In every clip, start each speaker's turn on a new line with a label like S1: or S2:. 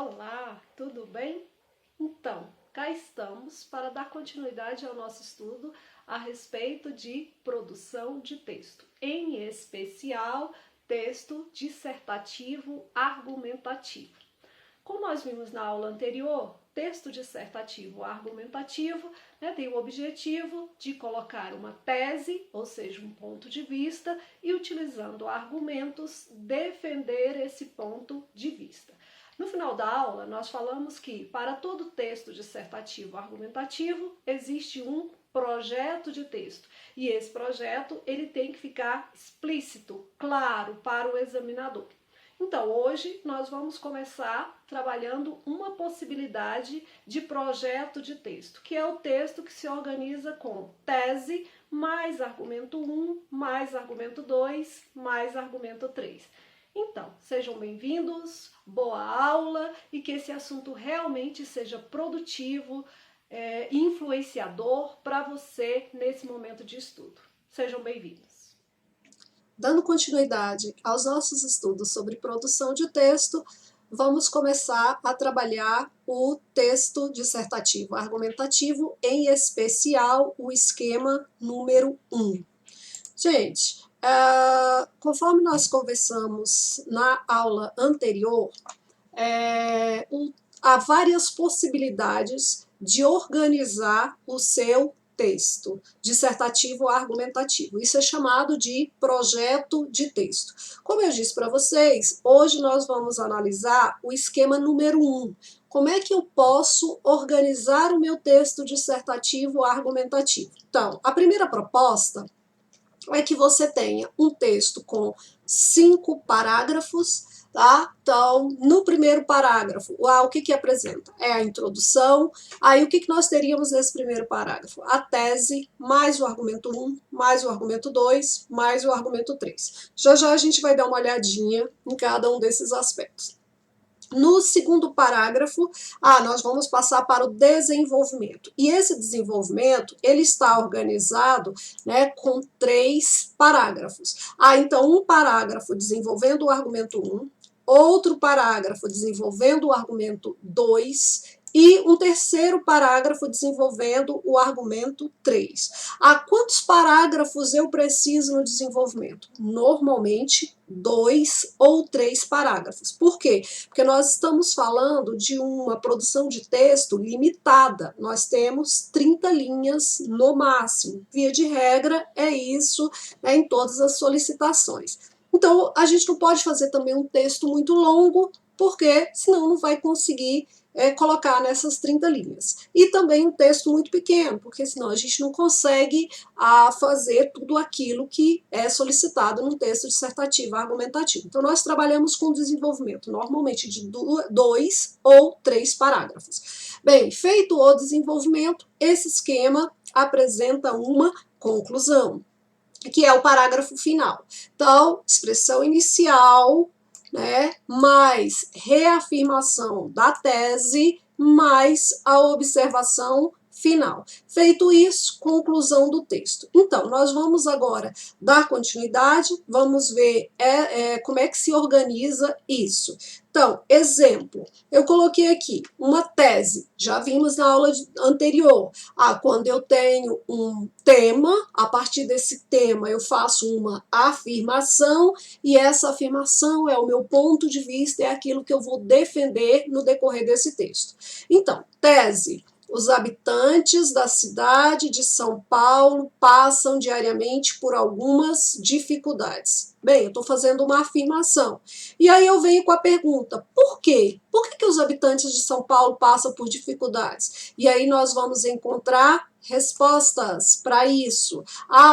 S1: Olá, tudo bem? Então, cá estamos para dar continuidade ao nosso estudo a respeito de produção de texto, em especial texto dissertativo argumentativo. Como nós vimos na aula anterior, texto dissertativo argumentativo tem o objetivo de colocar uma tese, ou seja, um ponto de vista, e utilizando argumentos, defender esse ponto de vista. No final da aula, nós falamos que para todo texto dissertativo argumentativo existe um projeto de texto e esse projeto ele tem que ficar explícito, claro para o examinador. Então, hoje nós vamos começar trabalhando uma possibilidade de projeto de texto, que é o texto que se organiza com tese, mais argumento 1, mais argumento 2, mais argumento 3. Então, sejam bem-vindos, boa aula e que esse assunto realmente seja produtivo, influenciador para você nesse momento de estudo. Sejam bem-vindos.
S2: Dando continuidade aos nossos estudos sobre produção de texto, vamos começar a trabalhar o texto dissertativo argumentativo, em especial o esquema número 1. Gente, conforme nós conversamos na aula anterior, há várias possibilidades de organizar o seu texto dissertativo argumentativo. Isso é chamado de projeto de texto. Como eu disse para vocês, hoje nós vamos analisar o esquema número 1. Como é que eu posso organizar o meu texto dissertativo argumentativo? Então, a primeira proposta é que você tenha um texto com 5 parágrafos, tá? Então, no primeiro parágrafo, o que apresenta? É a introdução. Aí, o que nós teríamos nesse primeiro parágrafo? A tese, mais o argumento 1, mais o argumento 2, mais o argumento 3. Já já a gente vai dar uma olhadinha em cada um desses aspectos. No segundo parágrafo, nós vamos passar para o desenvolvimento. E esse desenvolvimento, ele está organizado, com 3 parágrafos. Então, um parágrafo desenvolvendo o argumento 1, outro parágrafo desenvolvendo o argumento 2 e um terceiro parágrafo desenvolvendo o argumento 3. Quantos parágrafos eu preciso no desenvolvimento? Normalmente, 2 ou 3 parágrafos. Por quê? Porque nós estamos falando de uma produção de texto limitada. Nós temos 30 linhas no máximo. Via de regra, é isso, em todas as solicitações. Então, a gente não pode fazer também um texto muito longo, porque senão não vai conseguir colocar nessas 30 linhas. E também um texto muito pequeno, porque senão a gente não consegue fazer tudo aquilo que é solicitado num texto dissertativo argumentativo. Então, nós trabalhamos com desenvolvimento, normalmente de 2 ou 3 parágrafos. Bem, feito o desenvolvimento, esse esquema apresenta uma conclusão, que é o parágrafo final. Então, expressão inicial, mais reafirmação da tese, mais a observação final. Feito isso, conclusão do texto. Então, nós vamos agora dar continuidade, vamos ver como é que se organiza isso. Então, exemplo, eu coloquei aqui uma tese, já vimos na aula anterior. Quando eu tenho um tema, a partir desse tema eu faço uma afirmação, e essa afirmação é o meu ponto de vista, é aquilo que eu vou defender no decorrer desse texto. Então, tese. Os habitantes da cidade de São Paulo passam diariamente por algumas dificuldades. Bem, eu estou fazendo uma afirmação. E aí eu venho com a pergunta, por quê? Por que os habitantes de São Paulo passam por dificuldades? E aí nós vamos encontrar respostas para isso.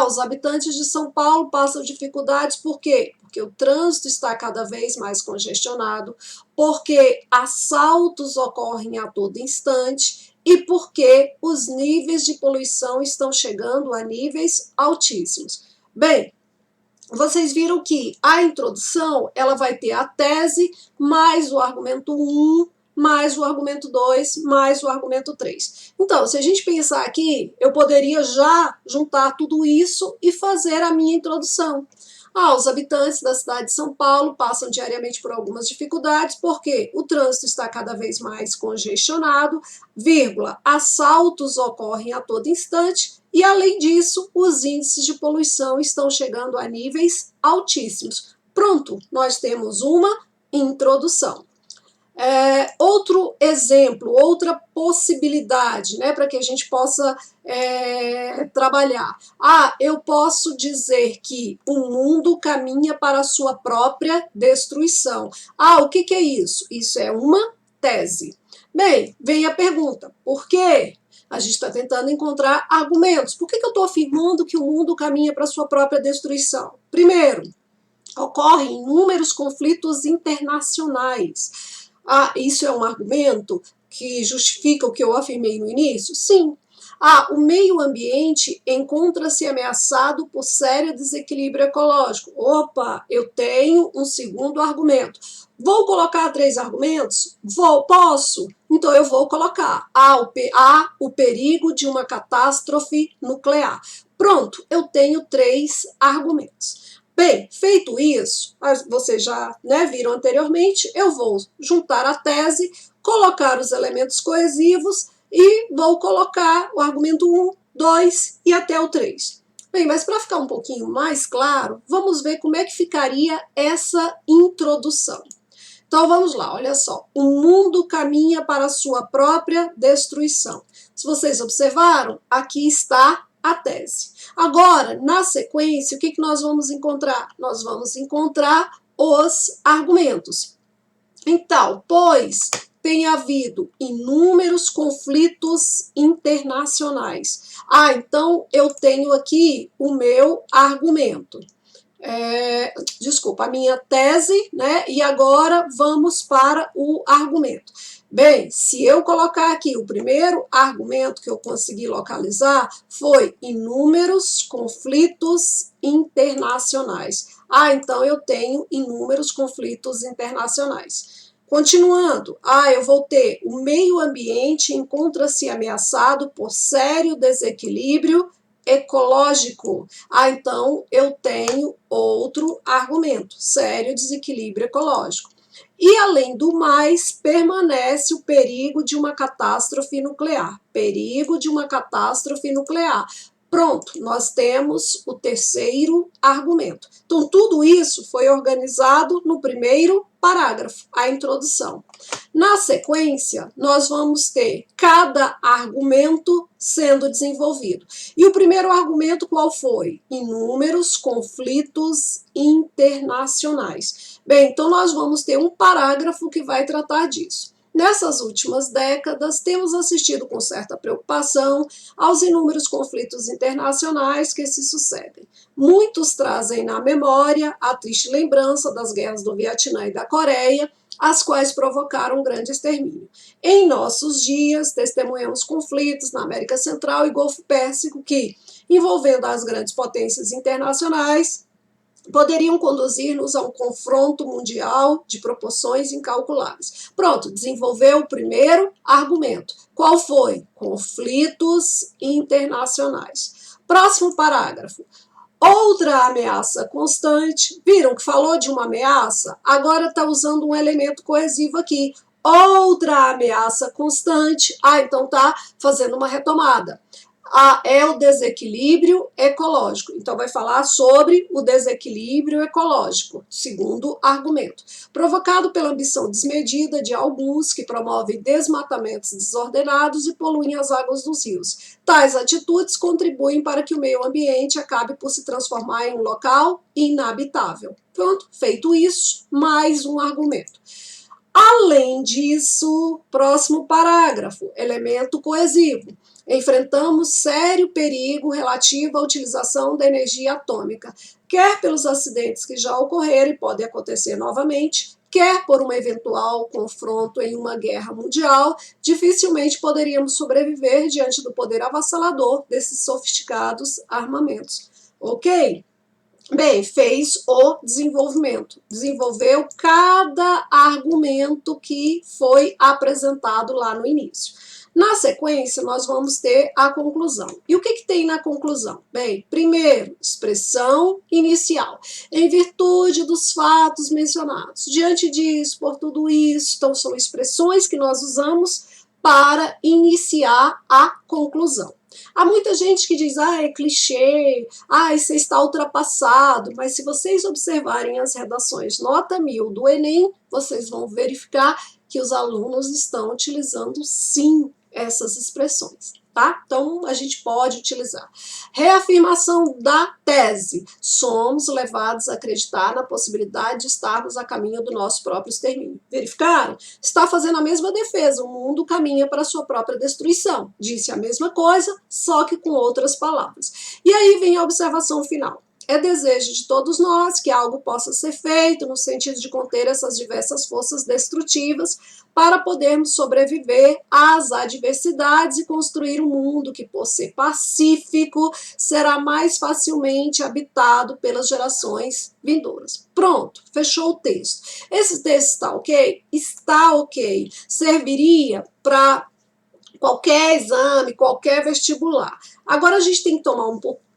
S2: Os habitantes de São Paulo passam dificuldades por quê? Porque o trânsito está cada vez mais congestionado, porque assaltos ocorrem a todo instante, e porque os níveis de poluição estão chegando a níveis altíssimos. Bem, vocês viram que a introdução ela vai ter a tese, mais o argumento 1, mais o argumento 2, mais o argumento 3. Então, se a gente pensar aqui, eu poderia já juntar tudo isso e fazer a minha introdução. Os habitantes da cidade de São Paulo passam diariamente por algumas dificuldades, porque o trânsito está cada vez mais congestionado, assaltos ocorrem a todo instante, e além disso, os índices de poluição estão chegando a níveis altíssimos. Pronto, nós temos uma introdução. Outro exemplo, outra possibilidade, né, para que a gente possa trabalhar. Eu posso dizer que o mundo caminha para a sua própria destruição. O que é isso? Isso é uma tese. Bem, vem a pergunta, por quê? A gente está tentando encontrar argumentos. Por que eu estou afirmando que o mundo caminha para a sua própria destruição? Primeiro, ocorrem inúmeros conflitos internacionais. Isso é um argumento que justifica o que eu afirmei no início? Sim. O meio ambiente encontra-se ameaçado por sério desequilíbrio ecológico. Opa, eu tenho um segundo argumento. Vou colocar 3 argumentos? Posso? Então eu vou colocar. Há o perigo de uma catástrofe nuclear. Pronto, eu tenho 3 argumentos. Bem, feito isso, vocês já viram anteriormente, eu vou juntar a tese, colocar os elementos coesivos e vou colocar o argumento 1, 2 e até o 3. Bem, mas para ficar um pouquinho mais claro, vamos ver como é que ficaria essa introdução. Então vamos lá, olha só. O mundo caminha para a sua própria destruição. Se vocês observaram, aqui está a tese. Agora, na sequência, o que nós vamos encontrar? Nós vamos encontrar os argumentos. Então, pois tem havido inúmeros conflitos internacionais. Então eu tenho aqui o meu argumento. A minha tese, né? E agora vamos para o argumento. Bem, se eu colocar aqui o primeiro argumento que eu consegui localizar foi inúmeros conflitos internacionais. Então eu tenho inúmeros conflitos internacionais. Continuando, eu vou ter o meio ambiente encontra-se ameaçado por sério desequilíbrio ecológico. Então eu tenho outro argumento, sério desequilíbrio ecológico. E, além do mais, permanece o perigo de uma catástrofe nuclear. Perigo de uma catástrofe nuclear. Pronto, nós temos o terceiro argumento. Então, tudo isso foi organizado no primeiro parágrafo, a introdução. Na sequência, nós vamos ter cada argumento sendo desenvolvido. E o primeiro argumento qual foi? Inúmeros conflitos internacionais. Bem, então nós vamos ter um parágrafo que vai tratar disso. Nessas últimas décadas, temos assistido com certa preocupação aos inúmeros conflitos internacionais que se sucedem. Muitos trazem na memória a triste lembrança das guerras do Vietnã e da Coreia, as quais provocaram um grande extermínio. Em nossos dias, testemunhamos conflitos na América Central e Golfo Pérsico que, envolvendo as grandes potências internacionais, poderiam conduzir-nos a um confronto mundial de proporções incalculáveis. Pronto, desenvolveu o primeiro argumento. Qual foi? Conflitos internacionais. Próximo parágrafo. Outra ameaça constante. Viram que falou de uma ameaça? Agora está usando um elemento coesivo aqui. Outra ameaça constante. Então está fazendo uma retomada. É o desequilíbrio ecológico. Então, vai falar sobre o desequilíbrio ecológico, segundo argumento. Provocado pela ambição desmedida de alguns que promovem desmatamentos desordenados e poluem as águas dos rios. Tais atitudes contribuem para que o meio ambiente acabe por se transformar em um local inabitável. Pronto, feito isso, mais um argumento. Além disso, próximo parágrafo, elemento coesivo. Enfrentamos sério perigo relativo à utilização da energia atômica, quer pelos acidentes que já ocorreram e podem acontecer novamente, quer por um eventual confronto em uma guerra mundial, dificilmente poderíamos sobreviver diante do poder avassalador desses sofisticados armamentos. Ok? Bem, fez o desenvolvimento, desenvolveu cada argumento que foi apresentado lá no início. Na sequência, nós vamos ter a conclusão. E o que tem na conclusão? Bem, primeiro, expressão inicial. Em virtude dos fatos mencionados. Diante disso, por tudo isso, então são expressões que nós usamos para iniciar a conclusão. Há muita gente que diz, é clichê, isso está ultrapassado, mas se vocês observarem as redações nota 1000 do Enem, vocês vão verificar que os alunos estão utilizando sim essas expressões, tá? Então, a gente pode utilizar. Reafirmação da tese. Somos levados a acreditar na possibilidade de estarmos a caminho do nosso próprio extermínio. Verificaram? Está fazendo a mesma defesa. O mundo caminha para a sua própria destruição. Disse a mesma coisa, só que com outras palavras. E aí vem a observação final. É desejo de todos nós que algo possa ser feito no sentido de conter essas diversas forças destrutivas para podermos sobreviver às adversidades e construir um mundo que, por ser pacífico, será mais facilmente habitado pelas gerações vindouras. Pronto, fechou o texto. Esse texto está ok? Está ok. Serviria para qualquer exame, qualquer vestibular. Agora a gente tem que tomar um pouquinho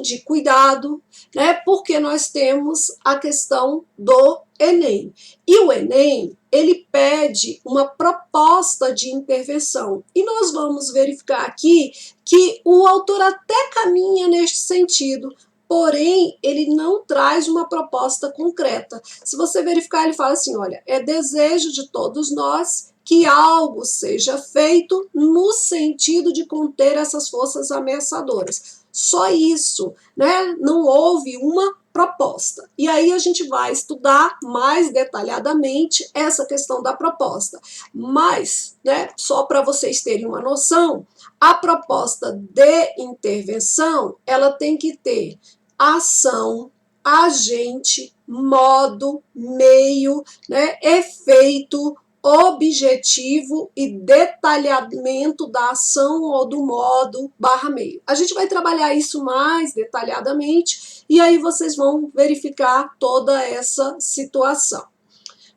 S2: de cuidado, né? Porque nós temos a questão do Enem. E o Enem, ele pede uma proposta de intervenção. E nós vamos verificar aqui que o autor até caminha neste sentido, porém, ele não traz uma proposta concreta. Se você verificar, ele fala assim, olha, é desejo de todos nós que algo seja feito no sentido de conter essas forças ameaçadoras. Só isso, né? Não houve uma proposta. E aí a gente vai estudar mais detalhadamente essa questão da proposta. Mas, né, só para vocês terem uma noção, a proposta de intervenção, ela tem que ter ação, agente, modo, meio, né, efeito, objetivo e detalhamento da ação ou do modo /meio. A gente vai trabalhar isso mais detalhadamente e aí vocês vão verificar toda essa situação.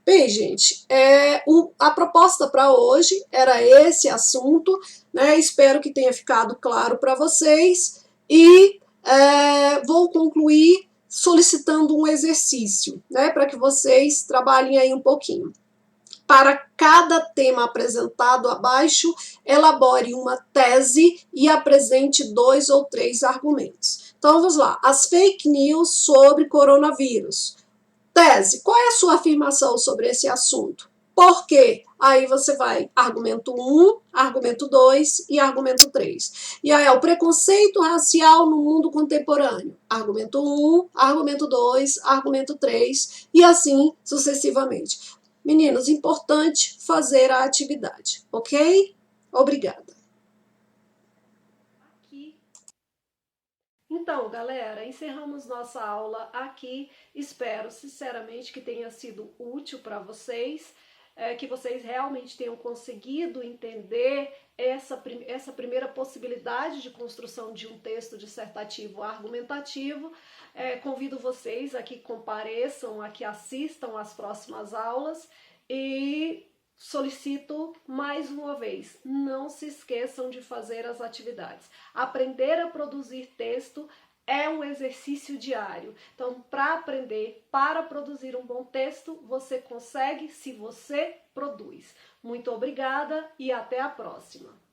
S2: Bem, gente, a proposta para hoje era esse assunto, né? Espero que tenha ficado claro para vocês e vou concluir solicitando um exercício, né? Para que vocês trabalhem aí um pouquinho. Para cada tema apresentado abaixo, elabore uma tese e apresente 2 ou 3 argumentos. Então, vamos lá. As fake news sobre coronavírus. Tese. Qual é a sua afirmação sobre esse assunto? Por quê? Aí você vai argumento 1, argumento 2 e argumento 3. E aí é o preconceito racial no mundo contemporâneo. Argumento 1, argumento 2, argumento 3 e assim sucessivamente. Meninos, importante fazer a atividade, ok? Obrigada.
S1: Então, galera, encerramos nossa aula aqui. Espero, sinceramente, que tenha sido útil para vocês, que vocês realmente tenham conseguido entender essa primeira possibilidade de construção de um texto dissertativo argumentativo. Convido vocês a que compareçam, a que assistam às próximas aulas e solicito mais uma vez, não se esqueçam de fazer as atividades. Aprender a produzir texto é um exercício diário. Então, para aprender, para produzir um bom texto, você consegue se você produz. Muito obrigada e até a próxima.